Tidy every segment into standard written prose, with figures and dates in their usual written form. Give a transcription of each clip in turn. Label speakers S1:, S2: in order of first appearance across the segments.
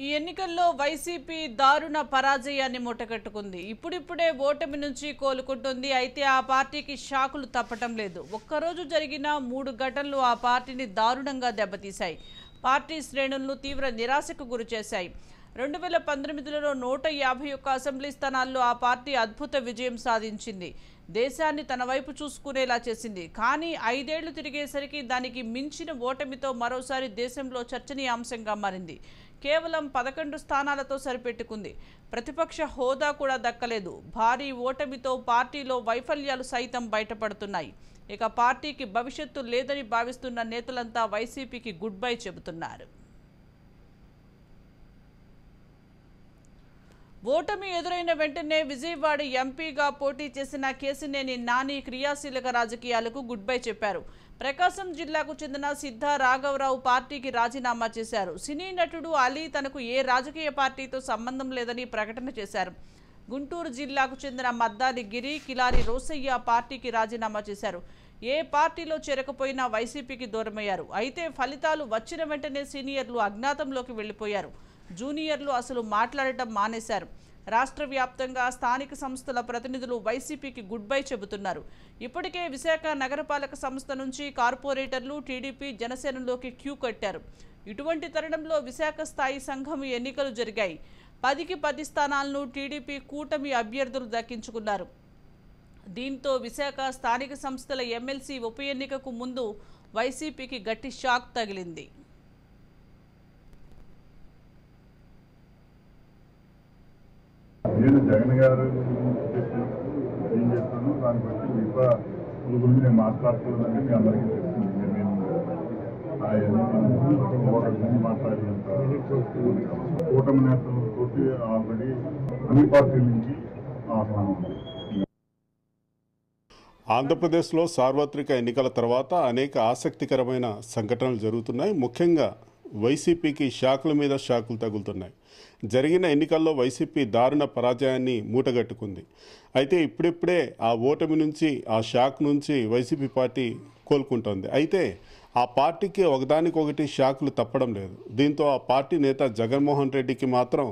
S1: ఈ ఎన్నికల్లో వైసీపీ దారుణ పరాజయాన్ని మూటగట్టుకుంది. ఇప్పుడిప్పుడే ఓటమి నుంచి కోలుకుంటుంది. అయితే ఆ పార్టీకి షాకులు తప్పటం లేదు. ఒక్కరోజు జరిగిన 3 ఘటనలు ఆ పార్టీని దారుణంగా దెబ్బతీశాయి. పార్టీ శ్రేణులను తీవ్ర నిరాశకు గురిచేశాయి. 2019లో 151 అసెంబ్లీ స్థానాల్లో ఆ పార్టీ అద్భుత విజయం సాధించింది. దేశాన్ని తన వైపు చూసుకునేలా చేసింది. కానీ 5 ఏళ్లు తిరిగేసరికి దానికి మించిన ఓటమితో మరోసారి దేశంలో చర్చనీయాంశంగా మారింది. కేవలం 11 స్థానాలతో సరిపెట్టుకుంది. ప్రతిపక్ష హోదా కూడా దక్కలేదు. భారీ ఓటమితో పార్టీలో వైఫల్యాలు సైతం బయటపడుతున్నాయి. ఇక పార్టీకి భవిష్యత్తు లేదని భావిస్తున్న నేతలంతా వైసీపీకి గుడ్ బై చెబుతున్నారు. ఓటమి ఎదురైన వెంటనే విజయవాడ ఎంపీగా పోటీ చేసిన కేశినేని నాని క్రియాశీలక రాజకీయాలకు గుడ్ బై చెప్పారు. ప్రకాశం జిల్లాకు చెందిన సిద్ధ రాఘవరావు పార్టీకి రాజీనామా చేశారు. సినీ నటుడు అలీ తనకు ఏ రాజకీయ పార్టీతో సంబంధం లేదని ప్రకటన చేశారు. గుంటూరు జిల్లాకు చెందిన మద్దాలి గిరి, కిలారి రోసయ్య పార్టీకి రాజీనామా చేశారు. ఏ పార్టీలో చేరకపోయినా వైసీపీకి దూరమయ్యారు. అయితే ఫలితాలు వచ్చిన వెంటనే సీనియర్లు అజ్ఞాతంలోకి వెళ్లిపోయారు. జూనియర్లు అసలు మాట్లాడటం మానేశారు. రాష్ట్ర వ్యాప్తంగా స్థానిక సంస్థల ప్రతినిధులు వైసీపీకి గుడ్ బై చెబుతున్నారు. ఇప్పటికే విశాఖ నగరపాలక సంస్థ నుంచి కార్పొరేటర్లు టీడీపీ, జనసేనలోకి క్యూ కట్టారు. ఇటువంటి తరుణంలో విశాఖ స్థాయి సంఘం ఎన్నికలు జరిగాయి. 10కి 10 స్థానాలను టీడీపీ కూటమి అభ్యర్థులు దక్కించుకున్నారు. దీంతో విశాఖ స్థానిక సంస్థల ఎమ్మెల్సీ ఉప ఎన్నికకు ముందు వైసీపీకి గట్టి షాక్ తగిలింది.
S2: నేను జగన్ గారు ఏం చేస్తాను దాన్ని బట్టి మిగతా గురించి నేను మాట్లాడకూడదని మీ అందరికీ తెలిసింది. నేను మాట్లాడినంత కూటమి నేతలతో ఆల్రెడీ అన్ని పార్టీల నుంచి ఆహ్వానం ఉంది.
S3: ఆంధ్రప్రదేశ్లో సార్వత్రిక ఎన్నికల తర్వాత అనేక ఆసక్తికరమైన సంఘటనలు జరుగుతున్నాయి. ముఖ్యంగా వైసీపీకి షాకుల మీద షాకులు తగులుతున్నాయి. జరిగిన ఎన్నికల్లో వైసీపీ దారుణ పరాజయాన్ని మూటగట్టుకుంది. అయితే ఇప్పుడిప్పుడే ఆ ఓటమి నుంచి, ఆ షాక్ నుంచి వైసీపీ పార్టీ కోలుకుంటోంది. అయితే ఆ పార్టీకి ఒకదానికొకటి షాకులు తప్పడం లేదు. దీంతో ఆ పార్టీ నేత జగన్మోహన్ రెడ్డికి మాత్రం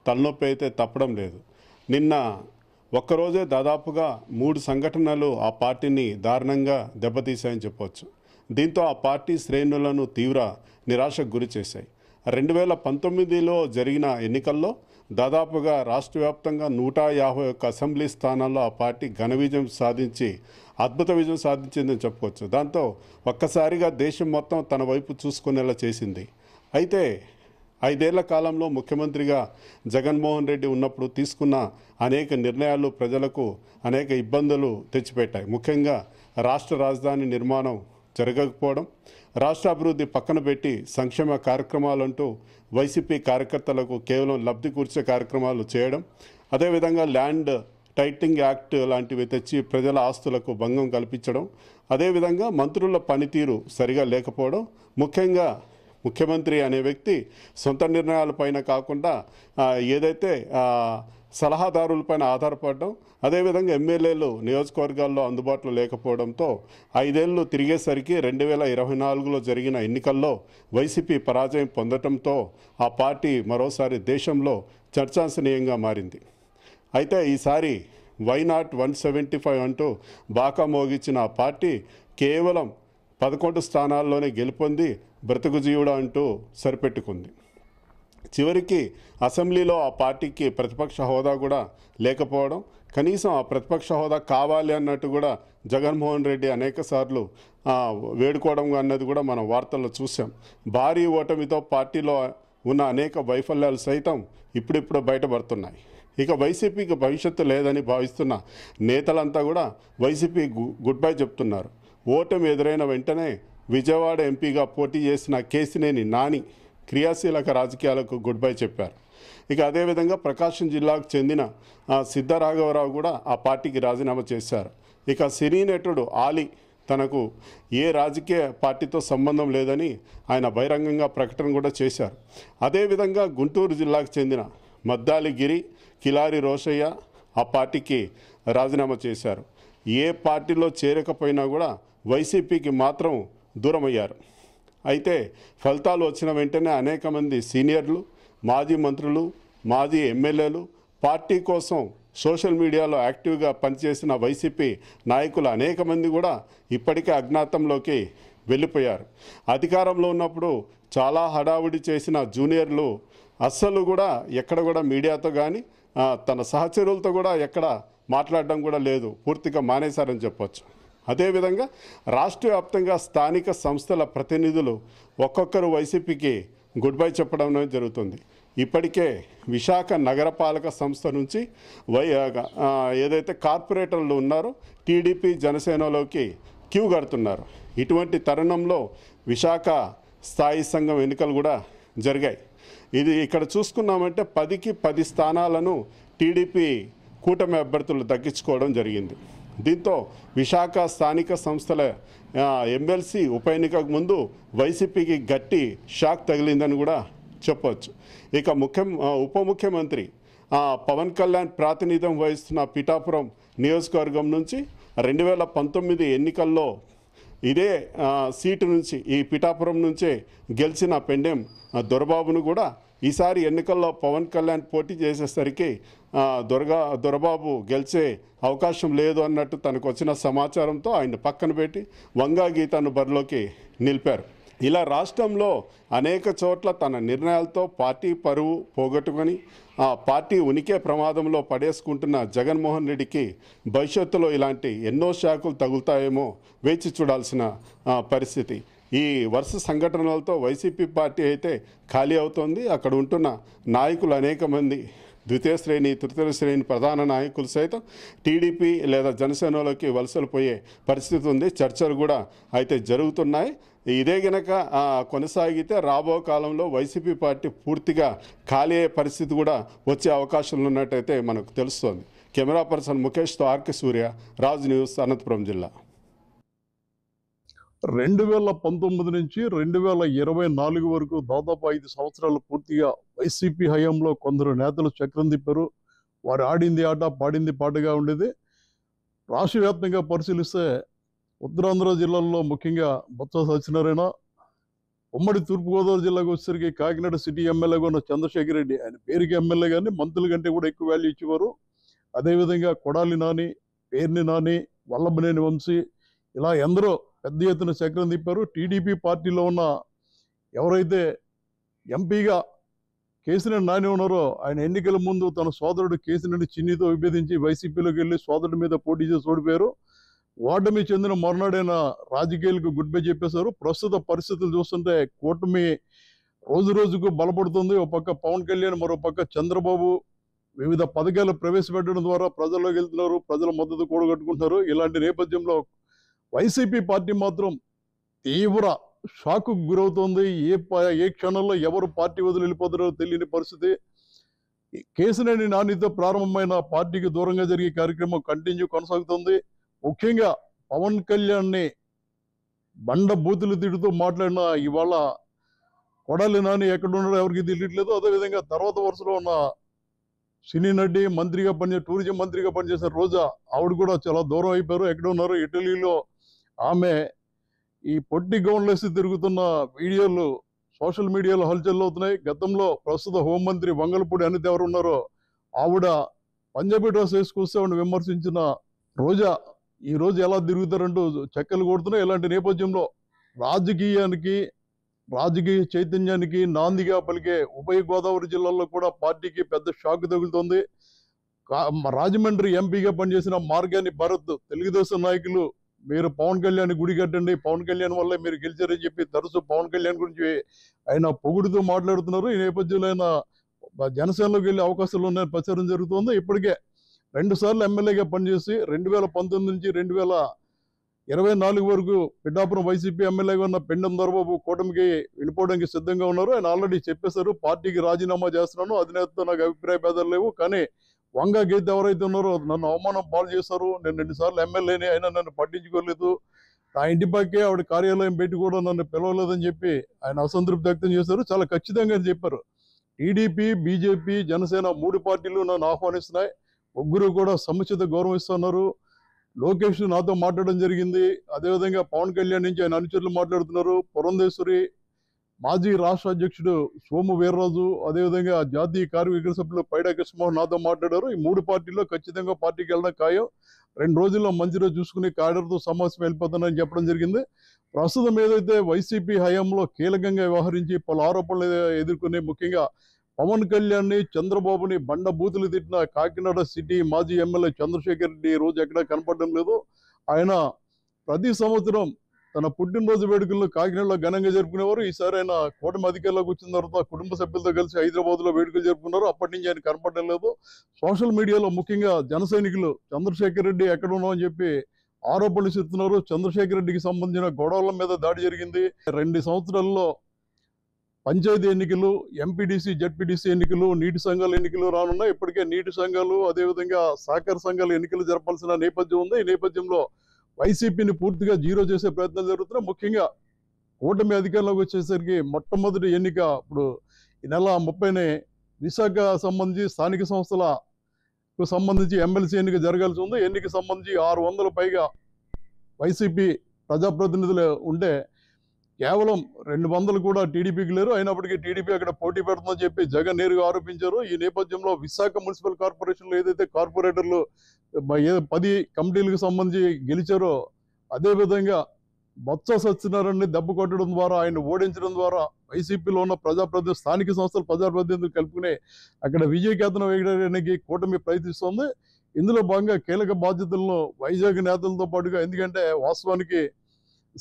S3: తలనొప్పి అయితే తప్పడం లేదు. నిన్న ఒక్కరోజే దాదాపుగా 3 సంఘటనలు ఆ పార్టీని దారుణంగా దెబ్బతీశాయని చెప్పవచ్చు. దీంతో ఆ పార్టీ శ్రేణులను తీవ్ర నిరాశకు గురి చేశాయి. 2019లో జరిగిన ఎన్నికల్లో దాదాపుగా రాష్ట్ర వ్యాప్తంగా 151 అసెంబ్లీ స్థానాల్లో ఆ పార్టీ ఘన విజయం సాధించి అద్భుత విజయం సాధించిందని చెప్పుకోవచ్చు. దాంతో ఒక్కసారిగా దేశం మొత్తం తన వైపు చూసుకునేలా చేసింది. అయితే 5 ఏళ్ల కాలంలో ముఖ్యమంత్రిగా జగన్మోహన్ రెడ్డి ఉన్నప్పుడు తీసుకున్న అనేక నిర్ణయాలు ప్రజలకు అనేక ఇబ్బందులు తెచ్చిపెట్టాయి. ముఖ్యంగా రాష్ట్ర రాజధాని నిర్మాణం జరగకపోవడం, రాష్ట్ర అభివృద్ధి పక్కన పెట్టి సంక్షేమ కార్యక్రమాలంటూ వైసీపీ కార్యకర్తలకు కేవలం లబ్ధి కూర్చే కార్యక్రమాలు చేయడం, అదేవిధంగా ల్యాండ్ టైటిలింగ్ యాక్ట్ లాంటివి తెచ్చి ప్రజల ఆస్తులకు భంగం కల్పించడం, అదేవిధంగా మంత్రుల పనితీరు సరిగా లేకపోవడం, ముఖ్యంగా ముఖ్యమంత్రి అనే వ్యక్తి సొంత నిర్ణయాలపైన కాకుండా ఏదైతే సలహాదారులపైన ఆధారపడడం, అదేవిధంగా ఎమ్మెల్యేలు నియోజకవర్గాల్లో అందుబాటులో లేకపోవడంతో 5 ఏళ్ళు తిరిగేసరికి 2024లో జరిగిన ఎన్నికల్లో వైసీపీ పరాజయం పొందడంతో ఆ పార్టీ మరోసారి దేశంలో చర్చాంశనీయంగా మారింది. అయితే ఈసారి వై నాట్ 175 అంటూ బాకా మోగించిన ఆ పార్టీ కేవలం 11 స్థానాల్లోనే గెలుపొంది బ్రతుకు జీవుడు అంటూ సరిపెట్టుకుంది. చివరికి అసెంబ్లీలో ఆ పార్టీకి ప్రతిపక్ష హోదా కూడా లేకపోవడం, కనీసం ఆ ప్రతిపక్ష హోదా కావాలి అన్నట్టు కూడా జగన్మోహన్ రెడ్డి అనేక సార్లు వేడుకోవడం అన్నది కూడా మనం వార్తల్లో చూసాం. భారీ ఓటమితో పార్టీలో ఉన్న అనేక వైఫల్యాలు సైతం ఇప్పుడిప్పుడు బయటపడుతున్నాయి. ఇక వైసీపీకి భవిష్యత్తు లేదని భావిస్తున్న నేతలంతా కూడా వైసీపీ గుడ్ బై చెప్తున్నారు. ఓటమి ఎదురైన వెంటనే విజయవాడ ఎంపీగా పోటీ చేసిన కేశినేని నాని క్రియాశీలక రాజకీయాలకు గుడ్ బై చెప్పారు. ఇక అదేవిధంగా ప్రకాశం జిల్లాకు చెందిన సిద్ధ రాఘవరావు కూడా ఆ పార్టీకి రాజీనామా చేశారు. ఇక సినీ నటుడు ఆలీ తనకు ఏ రాజకీయ పార్టీతో సంబంధం లేదని ఆయన బహిరంగంగా ప్రకటన కూడా చేశారు. అదేవిధంగా గుంటూరు జిల్లాకు చెందిన మద్దాలి గిరి, కిలారి రోసయ్య ఆ పార్టీకి రాజీనామా చేశారు. ఏ పార్టీలో చేరకపోయినా కూడా వైసీపీకి మాత్రం దూరమయ్యారు. అయితే ఫలితాలు వచ్చిన వెంటనే అనేక మంది సీనియర్లు మాజీ మంత్రులు, మాజీ ఎమ్మెల్యేలు, పార్టీ కోసం సోషల్ మీడియాలో యాక్టివ్గా పనిచేసిన వైసీపీ నాయకులు అనేక మంది కూడా ఇప్పటికే అజ్ఞాతంలోకి వెళ్ళిపోయారు. అధికారంలో ఉన్నప్పుడు చాలా హడావుడి చేసిన జూనియర్లు అస్సలు కూడా ఎక్కడ కూడా మీడియాతో కానీ తన సహచరులతో కూడా ఎక్కడ మాట్లాడడం కూడా లేదు, పూర్తిగా మానేశారని చెప్పొచ్చు. అదేవిధంగా రాష్ట్ర వ్యాప్తంగా స్థానిక సంస్థల ప్రతినిధులు ఒక్కొక్కరు వైసీపీకి గుడ్ బై చెప్పడం జరుగుతుంది. ఇప్పటికే విశాఖ నగరపాలక సంస్థ నుంచి ఏదైతే కార్పొరేటర్లు ఉన్నారో టీడీపీ జనసేనలోకి క్యూ కడుతున్నారు. ఇటువంటి తరుణంలో విశాఖ స్థాయి సంఘం ఎన్నికలు కూడా జరిగాయి. ఇది ఇక్కడ చూసుకున్నామంటే 10కి 10 స్థానాలను టీడీపీ కూటమి అభ్యర్థులు దక్కించుకోవడం జరిగింది. దీంతో విశాఖ స్థానిక సంస్థల ఎమ్మెల్సీ ఉప ఎన్నికకు ముందు వైసీపీకి గట్టి షాక్ తగిలిందని కూడా చెప్పవచ్చు. ఇక ఉప ముఖ్యమంత్రి పవన్ కళ్యాణ్ ప్రాతినిధ్యం వహిస్తున్న పిఠాపురం నియోజకవర్గం నుంచి 2019 ఎన్నికల్లో ఇదే సీటు నుంచి, ఈ పిఠాపురం నుంచే గెలిచిన పెండెం దొరబాబును కూడా ఈసారి ఎన్నికల్లో పవన్ కళ్యాణ్ పోటీ చేసేసరికి దొరబాబు గెలిచే అవకాశం లేదు అన్నట్టు తనకు వచ్చిన సమాచారంతో ఆయన పక్కన పెట్టి వంగా గీతను బరిలోకి నిలిపారు. ఇలా రాష్ట్రంలో అనేక చోట్ల తన నిర్ణయాలతో పార్టీ పరువు పోగొట్టుకొని పార్టీ ఉనికే ప్రమాదంలో పడేసుకుంటున్న జగన్మోహన్ రెడ్డికి భవిష్యత్తులో ఇలాంటి ఎన్నో షాకులు తగులుతాయేమో వేచి చూడాల్సిన పరిస్థితి. ఈ వరుస సంఘటనలతో వైసీపీ పార్టీ అయితే ఖాళీ అవుతోంది. అక్కడ ఉంటున్న నాయకులు అనేక మంది ద్వితీయ శ్రేణి, తృతీయ శ్రేణి ప్రధాన నాయకులు సైతం టీడీపీ లేదా జనసేనలోకి వలసలు పోయే పరిస్థితి ఉంది. చర్చలు కూడా అయితే జరుగుతున్నాయి. ఇదే గనక కొనసాగితే రాబో కాలంలో వైసీపీ పార్టీ పూర్తిగా ఖాళీ అయ్యే పరిస్థితి కూడా వచ్చే అవకాశాలు ఉన్నట్టయితే మనకు తెలుస్తోంది. కెమెరా పర్సన్ ముఖేష్తో ఆర్కే సూర్య, రాజ్ న్యూస్, అనంతపురం జిల్లా.
S4: 2019 నుంచి 2024 వరకు దాదాపు 5 సంవత్సరాలు పూర్తిగా వైసీపీ హయాంలో కొందరు నేతలు చక్రం తిప్పారు. వారు ఆడింది ఆట, పాడింది పాటగా ఉండేది. రాష్ట్ర వ్యాప్తంగా పరిశీలిస్తే ఉత్తరాంధ్ర జిల్లాల్లో ముఖ్యంగా బొత్స సత్యనారాయణ, ఉమ్మడి తూర్పుగోదావరి జిల్లాకు వచ్చేసరికి కాకినాడ సిటీ ఎమ్మెల్యేగా ఉన్న చంద్రశేఖర్ రెడ్డి, ఆయన పేరుకి ఎమ్మెల్యే కానీ మంత్రుల కంటే కూడా ఎక్కువ వాల్యూ ఇచ్చేవారు. అదేవిధంగా కొడాలి నాని, పేర్ని నాని, వల్లభనేని వంశీ, ఇలా ఎందరో పెద్ద ఎత్తున చక్రం తిప్పారు. టీడీపీ పార్టీలో ఉన్న ఎవరైతే ఎంపీగా కేసినేని నాని ఉన్నారో ఆయన ఎన్నికల ముందు తన సోదరుడు కేసినేని చిన్నితో విభేదించి వైసీపీలోకి వెళ్ళి సోదరుడి మీద పోటీ చేసి ఓడిపోయారు. ఓటమి చెందిన మరునాడైన రాజకీయాలకు గుడ్ బై చెప్పేశారు. ప్రస్తుత పరిస్థితులు చూస్తుంటే కూటమి రోజు రోజుకు బలపడుతుంది. ఒక పక్క పవన్ కళ్యాణ్, మరో పక్క చంద్రబాబు వివిధ పథకాలు ప్రవేశపెట్టడం ద్వారా ప్రజల్లోకి వెళ్తున్నారు, ప్రజల మద్దతు కూడగట్టుకుంటున్నారు. ఇలాంటి నేపథ్యంలో వైసీపీ పార్టీ మాత్రం తీవ్ర షాకు గురవుతోంది. ఏ క్షణంలో ఎవరు పార్టీ వదిలి వెళ్ళిపోతారో తెలియని పరిస్థితి. కేసినేని నానితో ప్రారంభమైన పార్టీకి దూరంగా జరిగే కార్యక్రమం కొనసాగుతుంది. ముఖ్యంగా పవన్ కళ్యాణ్ని బండ బూతులు తిడుతూ మాట్లాడిన ఇవాళ కొడాలి నాని ఎక్కడున్నాడో ఎవరికి తెలియట్లేదు. అదేవిధంగా తర్వాత వరుసలో ఉన్న సినీ నటి, మంత్రిగా టూరిజం మంత్రిగా పనిచేసిన రోజా, ఆవిడ కూడా చాలా దూరం అయిపోయారు. ఎక్కడ ఉన్నారు? ఇటలీలో ఆమె ఈ పొట్టి గౌన్లేసి తిరుగుతున్న వీడియోలు సోషల్ మీడియాలో హల్చల్ అవుతున్నాయి. గతంలో ప్రస్తుత హోంమంత్రి వంగలపూడి అనిత ఎవరు ఉన్నారో ఆవిడ పంజాబీ డ్రెస్ వేసుకొస్తే ఆవిడ విమర్శించిన రోజా ఈ రోజు ఎలా తిరుగుతారంటూ చెక్కలు కొడుతున్నాయి. ఇలాంటి నేపథ్యంలో రాజకీయ చైతన్యానికి నాందిగా పలికే ఉభయ గోదావరి జిల్లాల్లో కూడా పార్టీకి పెద్ద షాక్ తగులుతోంది. రాజమండ్రి ఎంపీగా పనిచేసిన మార్గాని భరత్, తెలుగుదేశం నాయకులు మీరు పవన్ కళ్యాణ్ గుడి కట్టండి, పవన్ కళ్యాణ్ వల్లే మీరు గెలిచారని చెప్పి తరచు పవన్ కళ్యాణ్ గురించి ఆయన పొగుడుతూ మాట్లాడుతున్నారు. ఈ నేపథ్యంలో ఆయన జనసేనలోకి వెళ్ళే అవకాశాలు ఉన్నాయని ప్రచారం జరుగుతోంది. ఇప్పటికే 2 సార్లు ఎమ్మెల్యేగా పనిచేసి 2019 నుంచి 2024 వరకు పిఠాపురం వైసీపీ ఎమ్మెల్యేగా ఉన్న పెండెం దొరబాబు కూటమికి వెళ్ళిపోవడానికి సిద్ధంగా ఉన్నారు. ఆయన ఆల్రెడీ చెప్పేశారు, పార్టీకి రాజీనామా చేస్తున్నాను, అధినేతతో నాకు అభిప్రాయ భేదాలు లేవు, కానీ వంగా గీత ఎవరైతే ఉన్నారో నన్ను అవమానం పాలు చేశారు, నేను 2 సార్లు ఎమ్మెల్యేని అయినా నన్ను పట్టించుకోలేదు, నా ఇంటి పక్కే ఆవిడ కార్యాలయం పెట్టి కూడా నన్ను పిలవలేదని చెప్పి ఆయన అసంతృప్తి వ్యక్తం చేశారు. చాలా ఖచ్చితంగా చెప్పారు. టీడీపీ, బీజేపీ, జనసేన 3 పార్టీలు నన్ను ఆహ్వానిస్తున్నాయి, ముగ్గురు కూడా సముచిత గౌరవం ఇస్తున్నారు. లోకేష్ నాతో మాట్లాడడం జరిగింది. అదేవిధంగా పవన్ కళ్యాణ్ నుంచి ఆయన అనుచరులు మాట్లాడుతున్నారు. పురంధేశ్వరి, మాజీ రాష్ట్ర అధ్యక్షుడు సోము వీర్రాజు, అదేవిధంగా జాతీయ కార్యవర్గ సభ్యులు పైడా కృష్ణమోహన్ నాతో మాట్లాడారు. ఈ 3 పార్టీల్లో ఖచ్చితంగా పార్టీకి వెళ్ళడం ఖాయం. 2 రోజుల్లో మంచి రోజు చూసుకుని కాడర్తో సమావేశం వెళ్ళిపోతానని చెప్పడం జరిగింది. ప్రస్తుతం ఏదైతే వైసీపీ హయాంలో కీలకంగా వ్యవహరించి పలు ఆరోపణలు ఎదుర్కొనే, ముఖ్యంగా పవన్ కళ్యాణ్ని, చంద్రబాబుని బండ బూతులు తిట్టిన కాకినాడ సిటీ మాజీ ఎమ్మెల్యే చంద్రశేఖర్ రెడ్డి ఈ రోజు ఎక్కడా కనపడడం లేదు. ఆయన ప్రతి సంవత్సరం తన పుట్టినరోజు వేడుకలను కాకినాడలో ఘనంగా జరుపుకునేవారు. ఈసారి ఆయన కూటమి అధికారంలోకి వచ్చిన తర్వాత కుటుంబ సభ్యులతో కలిసి హైదరాబాద్లో వేడుకలు జరుపుకున్నారు. అప్పటి నుంచి ఆయన కనపడడం లేదు. సోషల్ మీడియాలో ముఖ్యంగా జన సైనికులు చంద్రశేఖర్ రెడ్డి ఎక్కడ ఉన్నావు అని చెప్పి ఆరోపణలు చేస్తున్నారు. చంద్రశేఖర్ రెడ్డికి సంబంధించిన గొడవల మీద దాడి జరిగింది. 2 సంవత్సరాల్లో పంచాయతీ ఎన్నికలు, ఎంపీడీసీ, జడ్పీడీసీ ఎన్నికలు, నీటి సంఘాల ఎన్నికలు రానున్నాయి. ఇప్పటికే నీటి సంఘాలు, అదేవిధంగా సహకార సంఘాల ఎన్నికలు జరపాల్సిన నేపథ్యం ఉంది. ఈ నేపథ్యంలో వైసీపీని పూర్తిగా జీరో చేసే ప్రయత్నాలు జరుగుతున్నాయి. ముఖ్యంగా కూటమి అధికారంలోకి వచ్చేసరికి మొట్టమొదటి ఎన్నిక ఇప్పుడు ఈ నెల 30నే విశాఖ సంబంధించి స్థానిక సంస్థలకు సంబంధించి ఎమ్మెల్సీ ఎన్నిక జరగాల్సి ఉంది. ఎన్నిక సంబంధించి 600 పైగా వైసీపీ ప్రజాప్రతినిధులు ఉంటే కేవలం 200 కూడా టీడీపీకి లేరు. అయినప్పటికీ టీడీపీ అక్కడ పోటీ పెడుతుందని చెప్పి జగన్ నేరుగా ఆరోపించారు. ఈ నేపథ్యంలో విశాఖ మున్సిపల్ కార్పొరేషన్లో ఏదైతే కార్పొరేటర్లు 10 కమిటీలకు సంబంధించి గెలిచారో, అదేవిధంగా బొత్స సత్యనారాయణని దెబ్బ కొట్టడం ద్వారా, ఆయన ఓడించడం ద్వారా వైసీపీలో ఉన్న ప్రజాప్రతినిధులు, స్థానిక సంస్థల ప్రజాప్రతినిధులు కలుపుకుని అక్కడ విజయకేతనం వేయడానికి కూటమి ప్రయత్నిస్తోంది. ఇందులో భాగంగా కీలక బాధ్యతలను వైజాగ్ నేతలతో పాటుగా, ఎందుకంటే వాస్తవానికి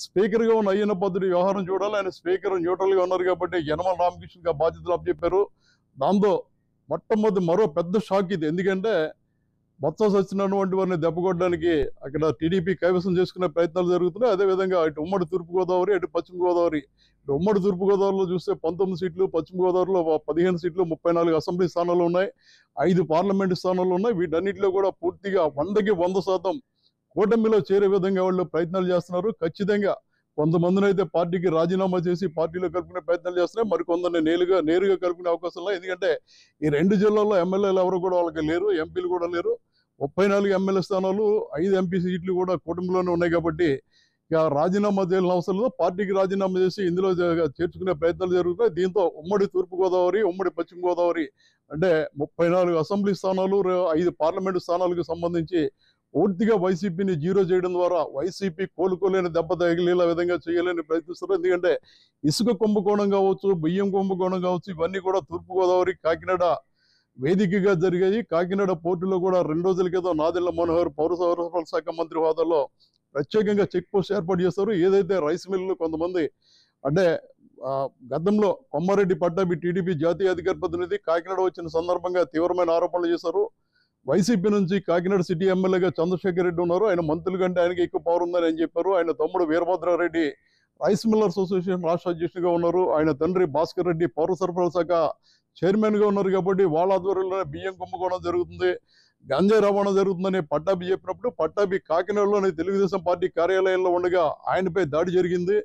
S4: స్పీకర్గా ఉన్న అయ్యన్న పాత్రుడి వ్యవహారం చూడాలి. ఆయన స్పీకర్ న్యూట్రల్గా ఉన్నారు కాబట్టి యనమల రామకృష్ణకి ఆ బాధ్యతలు అప్పచెప్పారు. దాంతో మొట్టమొదటి మరో పెద్ద షాక్ ఇది. ఎందుకంటే బొత్స సత్యనారాయణ వంటి వారిని దెబ్బకొట్టడానికి అక్కడ టీడీపీ కైవసం చేసుకునే ప్రయత్నాలు జరుగుతున్నాయి. అదేవిధంగా ఇటు ఉమ్మడి తూర్పుగోదావరి, అటు పశ్చిమ గోదావరి. ఇటు ఉమ్మడి తూర్పుగోదావరిలో చూస్తే 19 సీట్లు, పశ్చిమ గోదావరిలో 15 సీట్లు, 34 అసెంబ్లీ స్థానాలు ఉన్నాయి, 5 పార్లమెంటు స్థానాలు ఉన్నాయి. వీటన్నిటిలో కూడా పూర్తిగా 100కి 100% కూటమిలో చేరే విధంగా వాళ్ళు ప్రయత్నాలు చేస్తున్నారు. ఖచ్చితంగా కొంతమందిని అయితే పార్టీకి రాజీనామా చేసి పార్టీలో కలుపుకునే ప్రయత్నాలు చేస్తున్నాయి. మరికొందరిని నేరుగా కలుపుకునే అవకాశం లేదు. ఎందుకంటే ఈ 2 జిల్లాల్లో ఎమ్మెల్యేలు ఎవరు కూడా వాళ్ళకి లేరు, ఎంపీలు కూడా లేరు. 34 ఎమ్మెల్యే స్థానాలు, 5 ఎంపీ సీట్లు కూడా కూటమిలోనే ఉన్నాయి కాబట్టి ఇక రాజీనామా చేయాల్సిన అవసరం లేదు. పార్టీకి రాజీనామా చేసి ఇందులో చేర్చుకునే ప్రయత్నాలు జరుగుతాయి. దీంతో ఉమ్మడి తూర్పుగోదావరి, ఉమ్మడి పశ్చిమ గోదావరి అంటే 34 అసెంబ్లీ స్థానాలు, 5 పార్లమెంటు స్థానాలకు సంబంధించి పూర్తిగా వైసీపీని జీరో చేయడం ద్వారా వైసీపీ కోలుకోలేని దెబ్బ తగిలేలా విధంగా చేయాలని ప్రయత్నిస్తారు. ఎందుకంటే ఇసుక కుంభకోణం కావచ్చు, బియ్యం కుంభకోణం కావచ్చు, ఇవన్నీ కూడా తూర్పుగోదావరి, కాకినాడ వేదికగా జరిగాయి. కాకినాడ పోర్టులో కూడా 2 రోజుల క్రితం నాదెళ్ల మనోహర్ పౌర సరఫరాల శాఖ మంత్రి హోదాలో ప్రత్యేకంగా చెక్ పోస్ట్ ఏర్పాటు చేస్తారు. ఏదైతే రైస్ మిల్లులు కొంతమంది అంటే గతంలో కొమ్మారెడ్డి పట్టాభి టీడీపీ జాతీయ అధికార ప్రతినిధి కాకినాడ వచ్చిన సందర్భంగా తీవ్రమైన ఆరోపణలు చేశారు. వైసీపీ నుంచి కాకినాడ సిటీ ఎమ్మెల్యేగా చంద్రశేఖర్ రెడ్డి ఉన్నారు. ఆయన మంత్రుల కంటే ఆయనకి ఎక్కువ పవర్ ఉందని ఆయన చెప్పారు. ఆయన తమ్ముడు వీరభద్రారెడ్డి రైస్ మిల్లర్స్ అసోసియేషన్ రాష్ట్ర అధ్యక్షుడిగా ఉన్నారు. ఆయన తండ్రి భాస్కర్ రెడ్డి పౌర సరఫరాల శాఖ చైర్మన్గా ఉన్నారు. కాబట్టి వాళ్ళ ఆధ్వర్యంలోనే బియ్యం కుంభకోణం జరుగుతుంది, గంజాయి రవాణా జరుగుతుందని పట్టాభి చెప్పినప్పుడు పట్టాభి కాకినాడలోని తెలుగుదేశం పార్టీ కార్యాలయంలో ఉండగా ఆయనపై దాడి జరిగింది.